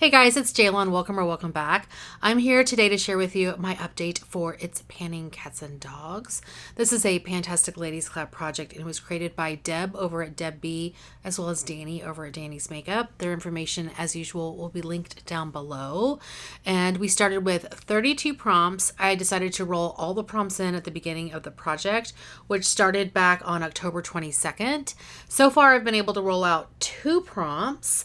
Hey guys, it's Jayla. Welcome or welcome back. I'm here today to share with you my update for It's Panning Cats and Dogs. This is a Pantastic Ladies Collab project and it was created by Deb over at Deb B as well as Danny over at Danny's Makeup. Their information, as usual, will be linked down below. And we started with 32 prompts. I decided to roll all the prompts in at the beginning of the project, which started back on October 22nd. So far, I've been able to roll out 2 prompts.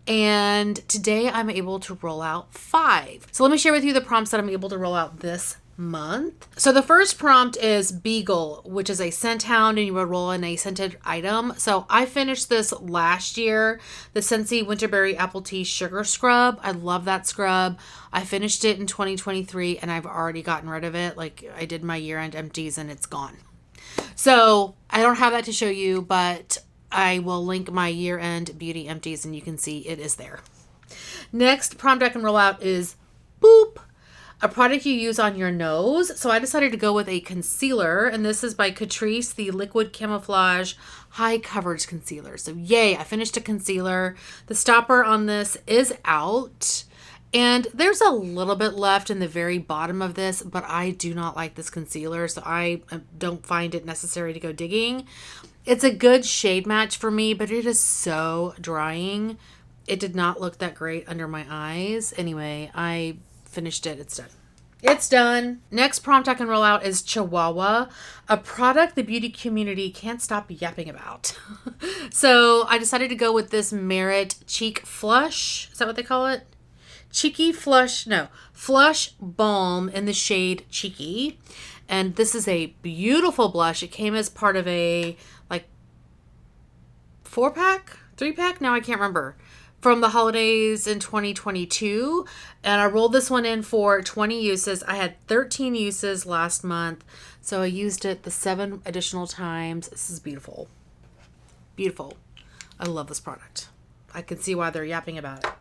And today I'm able to roll out 5. So let me share with you the prompts that I'm able to roll out this month. So the first prompt is Beagle, which is a scent hound, and you would roll in a scented item. So I finished this last year, the Scentsy Winterberry Apple Tea Sugar Scrub. I love that scrub. I finished it in 2023 and I've already gotten rid of it. Like, I did my year-end empties and it's gone. So I don't have that to show you, but I will link my year-end beauty empties and you can see it is there. Next prompt I can roll out is Boop, a product you use on your nose. So I decided to go with a concealer, and this is by Catrice, the Liquid Camouflage High Coverage Concealer. So yay, I finished a concealer. The stopper on this is out. And there's a little bit left in the very bottom of this, but I do not like this concealer, so I don't find it necessary to go digging. It's a good shade match for me, but it is so drying. It did not look that great under my eyes. Anyway, I finished it. It's done. It's done. Next prompt I can roll out is Chihuahua, a product the beauty community can't stop yapping about. So I decided to go with this Merit Cheek Flush. Is that what they call it? Flush Balm in the shade Cheeky. And this is a beautiful blush. It came as part of a 4-pack, 3-pack? Now I can't remember. From the holidays in 2022. And I rolled this one in for 20 uses. I had 13 uses last month. So I used it the 7 additional times. This is beautiful. Beautiful. I love this product. I can see why they're yapping about it.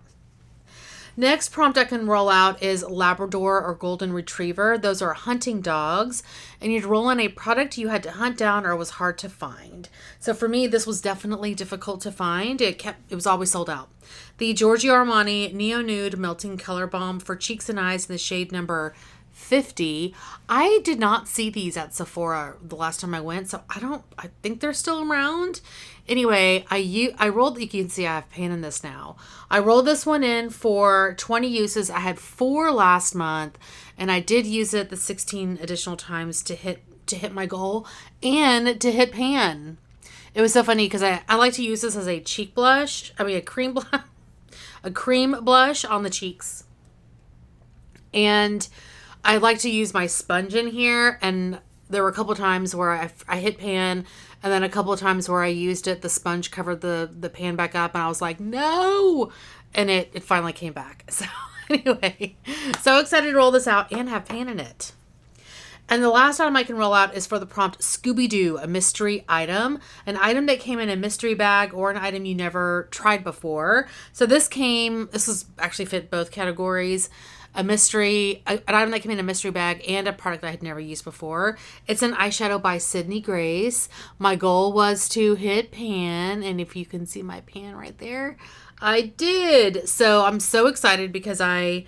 Next prompt I can roll out is Labrador or Golden Retriever. Those are hunting dogs, and you'd roll in a product you had to hunt down or was hard to find. So for me, this was definitely difficult to find. It was always sold out. The Giorgio Armani Neo Nude Melting Color Balm for cheeks and eyes in the shade number 50. I did not see these at Sephora the last time I went, so I think they're still around. Anyway, I rolled, you can see I have pan in this now. I rolled this one in for 20 uses. I had 4 last month, and I did use it the 16 additional times to hit my goal and to hit pan. It was so funny because I like to use this as a cheek blush. I mean, a cream blush on the cheeks. And I like to use my sponge in here, and there were a couple times where I hit pan, and then a couple of times where I used it, the sponge covered the pan back up, and I was like, no! And it finally came back. So anyway, so excited to roll this out and have pan in it. And the last item I can roll out is for the prompt Scooby-Doo, a mystery item. An item that came in a mystery bag or an item you never tried before. So this was actually fit both categories. An item that came in a mystery bag and a product I had never used before. It's an eyeshadow by Sydney Grace. My goal was to hit pan, and if you can see my pan right there, I did. So I'm so excited because I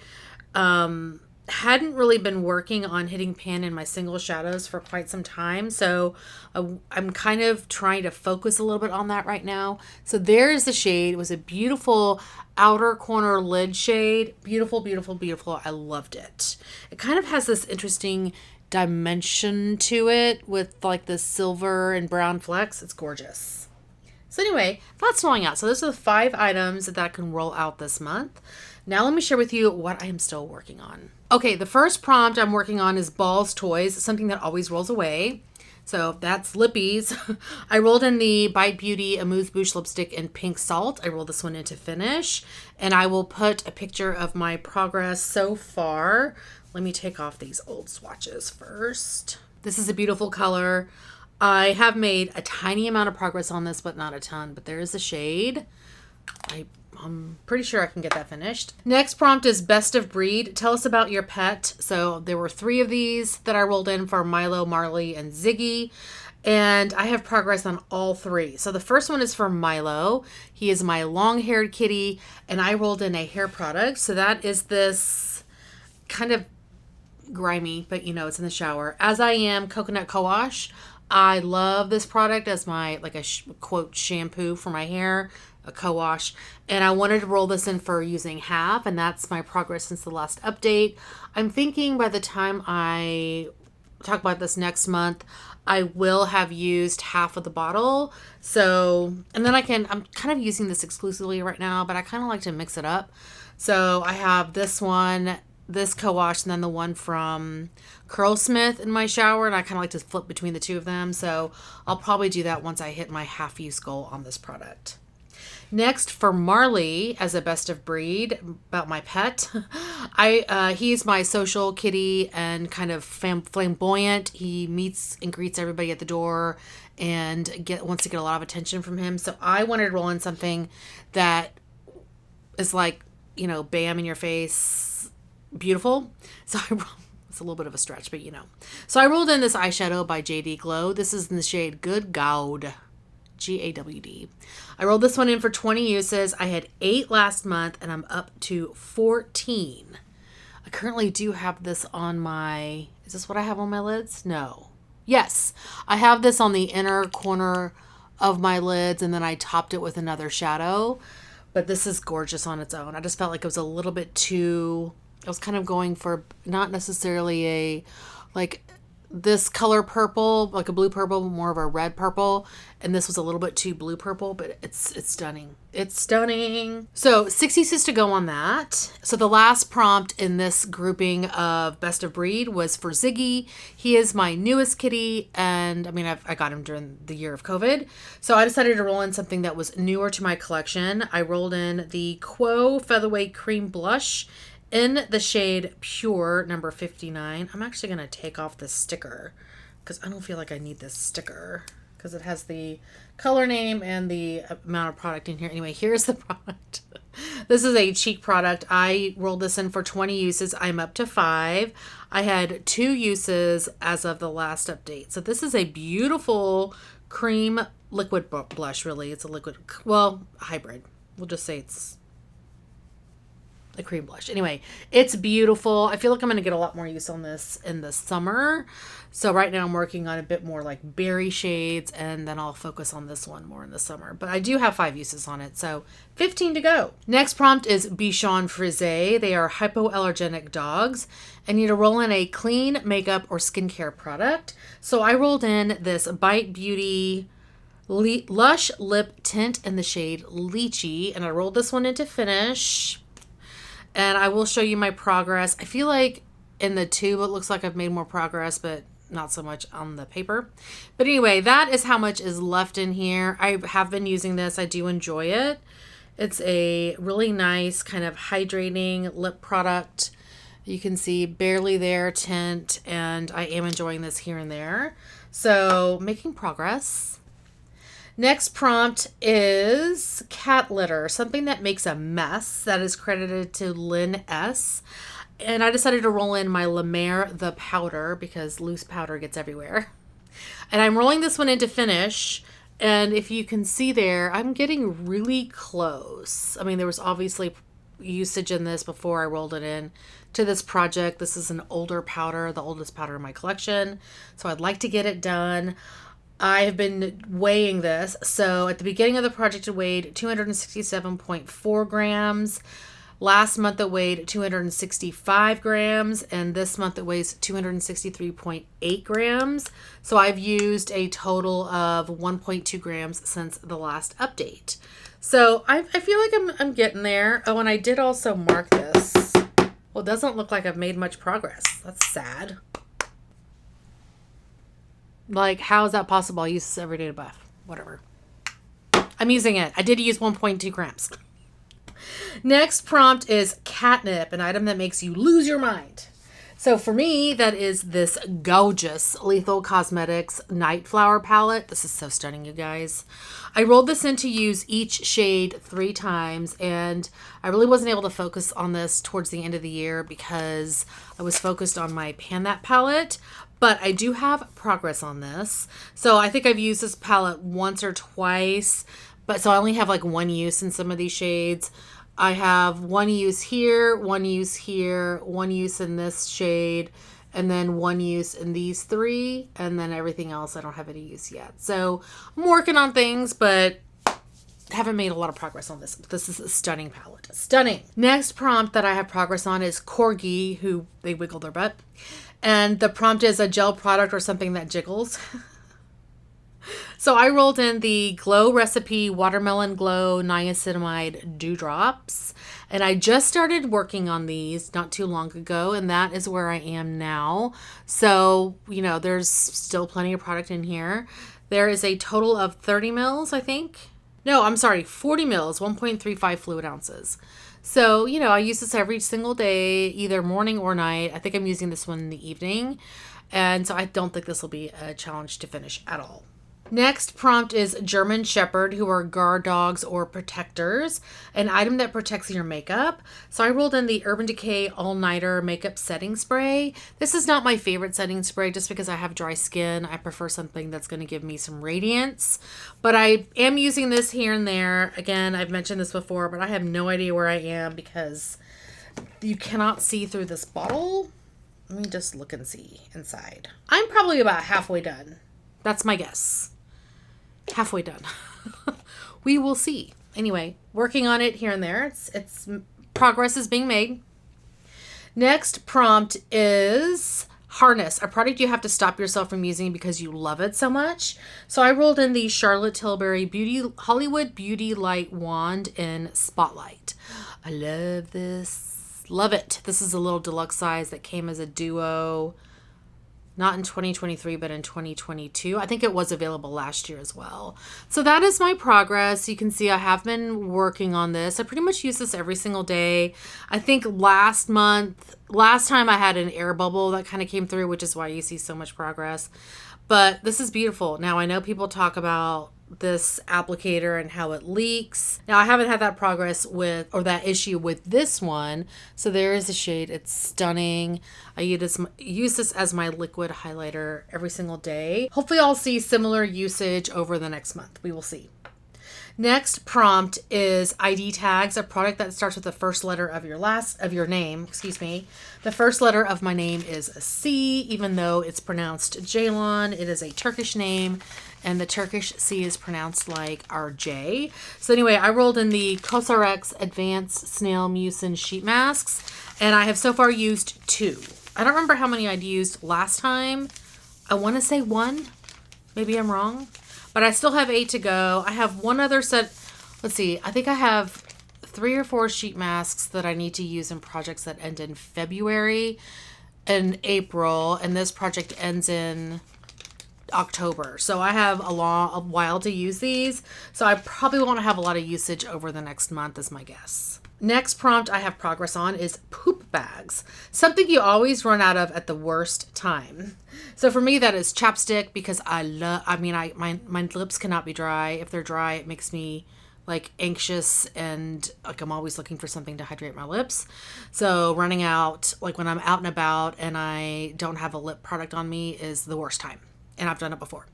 hadn't really been working on hitting pan in my single shadows for quite some time. So I'm kind of trying to focus a little bit on that right now. So there's the shade. It was a beautiful outer corner lid shade. Beautiful, beautiful, beautiful. I loved it. It kind of has this interesting dimension to it with like the silver and brown flecks. It's gorgeous. So anyway, that's rolling out. So those are the 5 items that I can roll out this month. Now let me share with you what I am still working on. Okay, the first prompt I'm working on is Balls Toys, something that always rolls away. So that's lippies. I rolled in the Bite Beauty Amuse Bouche lipstick in Pink Salt. I rolled this one into finish, and I will put a picture of my progress so far. Let me take off these old swatches first. This is a beautiful color. I have made a tiny amount of progress on this, but not a ton, but there is a shade. I'm pretty sure I can get that finished. Next prompt is Best of Breed. Tell us about your pet. So there were 3 of these that I rolled in for Milo, Marley, and Ziggy. And I have progress on all three. So the first one is for Milo. He is my long-haired kitty, and I rolled in a hair product. So that is this kind of grimy, but you know, it's in the shower. As I Am Coconut Co-Wash. I love this product as my, like a quote, shampoo for my hair, a co-wash. And I wanted to roll this in for using half, and that's my progress since the last update. I'm thinking by the time I talk about this next month, I will have used half of the bottle. So, and then I'm kind of using this exclusively right now, but I kind of like to mix it up. So I have this one, this co-wash, and then the one from Curlsmith in my shower, and I kind of like to flip between the two of them. So I'll probably do that once I hit my half use goal on this product. Next, for Marley as a best of breed, about my pet, he's my social kitty and kind of flamboyant. He meets and greets everybody at the door and wants to get a lot of attention from him. So I wanted to roll in something that is like, you know, bam in your face, beautiful. So it's a little bit of a stretch, but you know. So I rolled in this eyeshadow by JD Glow. This is in the shade Good Gawd. Gawd. I rolled this one in for 20 uses. I had 8 last month, and I'm up to 14. I currently do have this on my... Is this what I have on my lids? No. Yes. I have this on the inner corner of my lids, and then I topped it with another shadow. But this is gorgeous on its own. I just felt like it was a little bit too... I was kind of going for not necessarily a... like... this color purple, like a blue purple, more of a red purple, and this was a little bit too blue purple, but it's stunning. It's stunning. So 6 uses to go on that. So the last prompt in this grouping of best of breed was for Ziggy. He is my newest kitty, and I mean, I got him during the year of COVID. So I decided to roll in something that was newer to my collection. I rolled in the Quo Featherweight Cream Blush in the shade Pure, number 59. I'm actually going to take off this sticker because I don't feel like I need this sticker because it has the color name and the amount of product in here. Anyway, here's the product. This is a cheek product. I rolled this in for 20 uses. I'm up to 5. I had 2 uses as of the last update. So this is a beautiful cream liquid blush, really. It's a liquid, well, hybrid. We'll just say it's the cream blush. Anyway, it's beautiful. I feel like I'm going to get a lot more use on this in the summer. So right now I'm working on a bit more like berry shades, and then I'll focus on this one more in the summer. But I do have 5 uses on it, so 15 to go. Next prompt is Bichon Frise. They are hypoallergenic dogs. I need to roll in a clean makeup or skincare product. So I rolled in this Bite Beauty Lush Lip Tint in the shade Lychee, and I rolled this one into finish. And I will show you my progress. I feel like in the tube, it looks like I've made more progress, but not so much on the paper. But anyway, that is how much is left in here. I have been using this. I do enjoy it. It's a really nice kind of hydrating lip product. You can see barely there tint, and I am enjoying this here and there. So making progress. Next prompt is cat litter, something that makes a mess, that is credited to Lynn S. And I decided to roll in my La Mer the powder because loose powder gets everywhere. And I'm rolling this one into finish. And if you can see there, I'm getting really close. I mean, there was obviously usage in this before I rolled it in to this project. This is an older powder, the oldest powder in my collection. So I'd like to get it done. I have been weighing this. So at the beginning of the project, it weighed 267.4 grams. Last month, it weighed 265 grams. And this month, it weighs 263.8 grams. So I've used a total of 1.2 grams since the last update. So I feel like I'm getting there. Oh, and I did also mark this. Well, it doesn't look like I've made much progress. That's sad. Like, how is that possible? I use this every day to buff. Whatever. I'm using it. I did use 1.2 grams. Next prompt is Catnip, an item that makes you lose your mind. So for me, that is this gorgeous Lethal Cosmetics Night Flower palette. This is so stunning, you guys. I rolled this in to use each shade 3 times, and I really wasn't able to focus on this towards the end of the year because I was focused on my Pan That palette. but I do have progress on this. So I think I've used this palette once or twice, but so I only have like one use in some of these shades. I have one use here, one use here, one use in this shade, and then one use in these three, and then everything else I don't have any use yet. So I'm working on things, but haven't made a lot of progress on this. This is a stunning palette. Stunning. Next prompt that I have progress on is Corgi, who they wiggle their butt. And the prompt is a gel product or something that jiggles. So I rolled in the Glow Recipe Watermelon Glow Niacinamide Dewdrops. And I just started working on these not too long ago, and that is where I am now. So, you know, there's still plenty of product in here. There is a total of 30 mils, I think. No, I'm sorry, 40 mils, 1.35 fluid ounces. So, you know, I use this every single day, either morning or night. I think I'm using this one in the evening. And so I don't think this will be a challenge to finish at all. Next prompt is German Shepherd, who are guard dogs or protectors, an item that protects your makeup. So I rolled in the Urban Decay All Nighter Makeup Setting Spray. This is not my favorite setting spray just because I have dry skin. I prefer something that's going to give me some radiance. But I am using this here and there. Again, I've mentioned this before, but I have no idea where I am because you cannot see through this bottle. Let me just look and see inside. I'm probably about halfway done. That's my guess. Halfway done. We will see. Anyway, working on it here and there. It's progress is being made. Next prompt is Harness, a product you have to stop yourself from using because you love it so much. So I rolled in the Charlotte Tilbury Hollywood Beauty Light Wand in Spotlight. I love this. Love it. This is a little deluxe size that came as a duo. Not in 2023, but in 2022. I think it was available last year as well. So that is my progress. You can see I have been working on this. I pretty much use this every single day. I think last time I had an air bubble that kind of came through, which is why you see so much progress. But this is beautiful. Now, I know people talk about this applicator and how it leaks. Now, I haven't had that progress with, or that issue with this one. So there is a shade. It's stunning. I use this as my liquid highlighter every single day. Hopefully I'll see similar usage over the next month. We will see. Next prompt is ID tags, a product that starts with the first letter of your name, excuse me. The first letter of my name is a C, even though it's pronounced Jaylon. It is a Turkish name, and the Turkish C is pronounced like our J. So anyway, I rolled in the Cosrx Advanced Snail Mucin Sheet Masks, and I have so far used 2. I don't remember how many I'd used last time. I want to say 1. Maybe I'm wrong. But I still have 8 to go. I have one other set. Let's see. I think I have 3 or 4 sheet masks that I need to use in projects that end in February and April. And this project ends in October. So I have a while to use these. So I probably won't have a lot of usage over the next month is my guess. Next prompt I have progress on is poop bags. Something you always run out of at the worst time. So for me, that is chapstick because my lips cannot be dry. If they're dry, it makes me like anxious and like I'm always looking for something to hydrate my lips. So running out, like when I'm out and about and I don't have a lip product on me is the worst time. And I've done it before.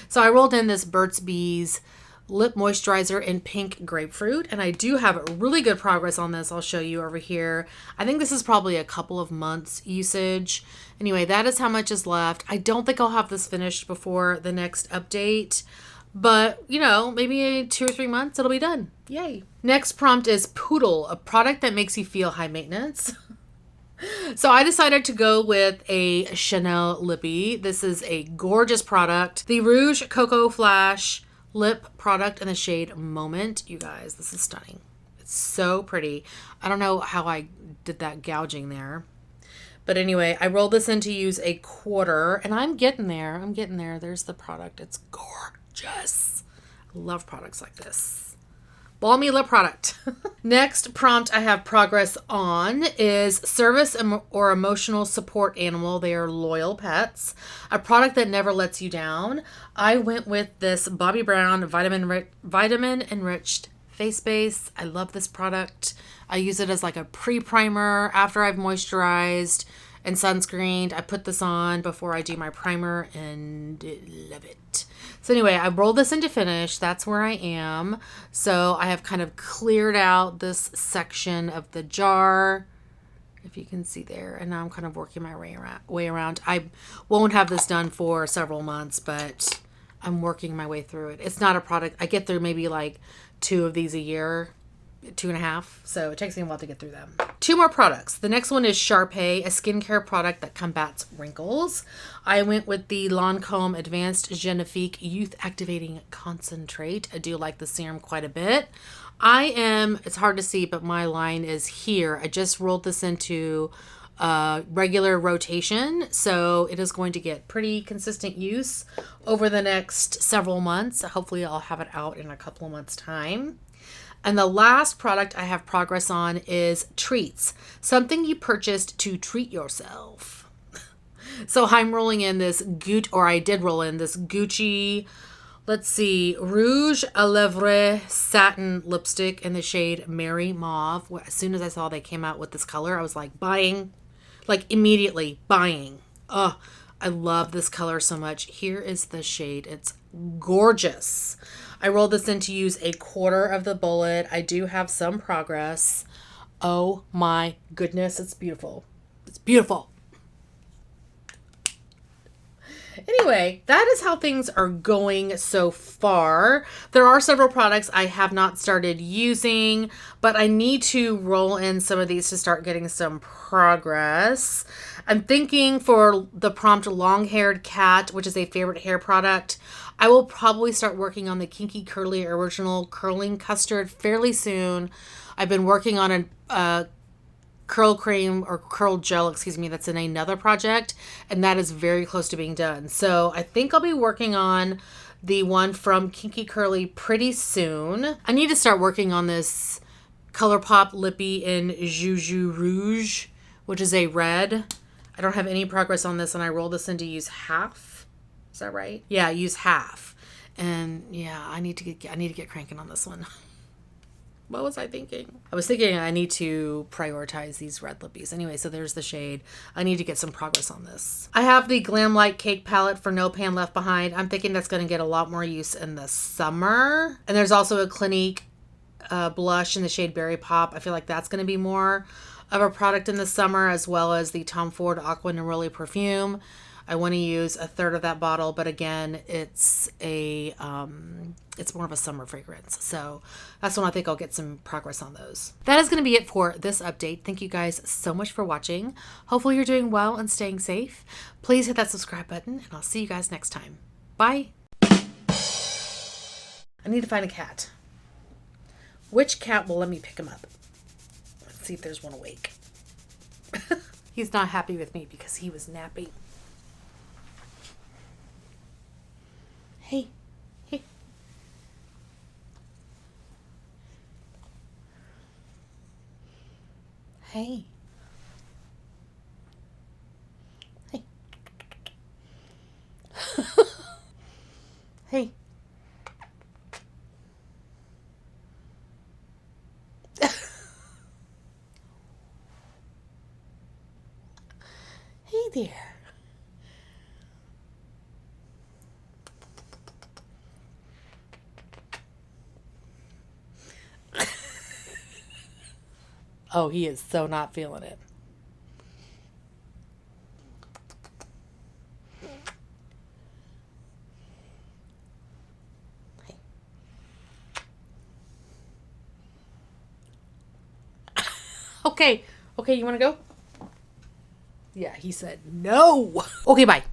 So I rolled in this Burt's Bees lip moisturizer in pink grapefruit, and I do have really good progress on this. I'll show you over here. I think this is probably a couple of months usage. Anyway, that is how much is left. I don't think I'll have this finished before the next update, but you know, maybe 2 or 3 months it'll be done. Yay. Next prompt is Poodle, a product that makes you feel high maintenance. So I decided to go with a Chanel Lippy. This is a gorgeous product. The Rouge Cocoa Flash lip product in the shade Moment. You guys, this is stunning. It's so pretty. I don't know how I did that gouging there. But anyway, I rolled this in to use a quarter, and I'm getting there. There's the product. It's gorgeous. I love products like this. Balmy lip product. Next prompt I have progress on is Service or Emotional Support Animal. They are loyal pets. A product that never lets you down. I went with this Bobbi Brown Vitamin Enriched Face Base. I love this product. I use it as like a pre-primer after I've moisturized. and sunscreened. I put this on before I do my primer and love it. So anyway, I rolled this into finish. That's where I am. So I have kind of cleared out this section of the jar, if you can see there. And now I'm kind of working my way around. I won't have this done for several months, but I'm working my way through it. It's not a product. I get through maybe like 2 of these a year, 2.5. So it takes me a while to get through them. 2 more products. The next one is Sharpi, a skincare product that combats wrinkles. I went with the Lancome Advanced Genifique Youth Activating Concentrate. I do like the serum quite a bit. It's hard to see, but my line is here. I just rolled this into regular rotation, so it is going to get pretty consistent use over the next several months. Hopefully I'll have it out in a couple of months' time. And the last product I have progress on is treats, something you purchased to treat yourself. So I'm rolling in this I did roll in this Gucci, let's see, Rouge à Lèvres satin lipstick in the shade Merry Mauve. As soon as I saw they came out with this color, I was like buying, like immediately buying. Oh, I love this color so much. Here is the shade. It's gorgeous. I rolled this in to use 1/4 of the bullet. I do have some progress. Oh my goodness, it's beautiful. It's beautiful. Anyway, that is how things are going so far. There are several products I have not started using, but I need to roll in some of these to start getting some progress. I'm thinking for the Prompt Long-Haired Cat, which is a favorite hair product, I will probably start working on the Kinky Curly Original Curling Custard fairly soon. I've been working on a curl cream or curl gel, that's in another project, and that is very close to being done. So I think I'll be working on the one from Kinky Curly pretty soon. I need to start working on this ColourPop Lippy in Juju Rouge, which is a red. I don't have any progress on this, and I rolled this in to use half. Is that right? Yeah, use half. And yeah, I need to get cranking on this one. What was I thinking? I was thinking I need to prioritize these red lippies. Anyway, so there's the shade. I need to get some progress on this. I have the Glam Light Cake Palette for No Pan Left Behind. I'm thinking that's going to get a lot more use in the summer. And there's also a Clinique blush in the shade Berry Pop. I feel like that's going to be more of a product in the summer, as well as the Tom Ford Aqua Neroli perfume. I want to use 1/3 of that bottle, but again, it's more of a summer fragrance. So that's when I think I'll get some progress on those. That is going to be it for this update. Thank you guys so much for watching. Hopefully you're doing well and staying safe. Please hit that subscribe button, and I'll see you guys next time. Bye. I need to find a cat. Which cat will let me pick him up? Let's see if there's one awake. He's not happy with me because he was napping. Hey, hey. Hey. Hey. Hey. Hey there. Oh, he is so not feeling it. Okay. Okay, you want to go? Yeah, he said no. Okay, bye.